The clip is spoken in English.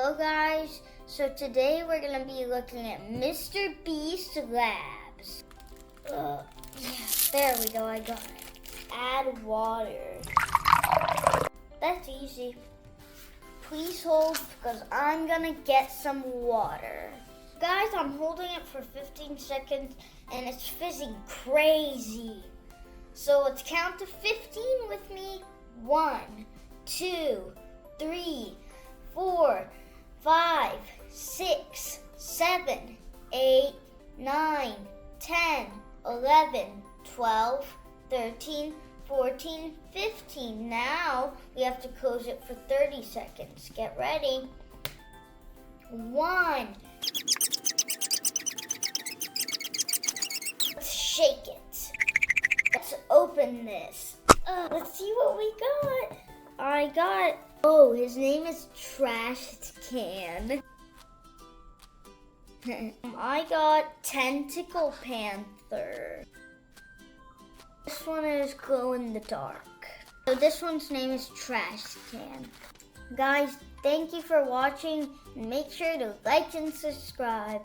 Hello guys, so today we're going to be looking at MrBeast Labs. Yeah, there we go, I got it. Add water. That's easy. Please hold because I'm going to get some water. Guys, I'm holding it for 15 seconds and it's fizzing crazy. So let's count to 15 with me. 1, 2, 3, 4, 5, 6, 7, 8, 9, 10, 11, 12, 13, 14, 15. Now we have to close it for 30 seconds. Get ready. 1. Let's shake it. Let's open this. Let's see what we got. I got, oh, his name is Trash Can. I got Tentacle Panther. This one is glow in the dark. So this one's name is Trash Can. Guys, thank you for watching. Make sure to like and subscribe.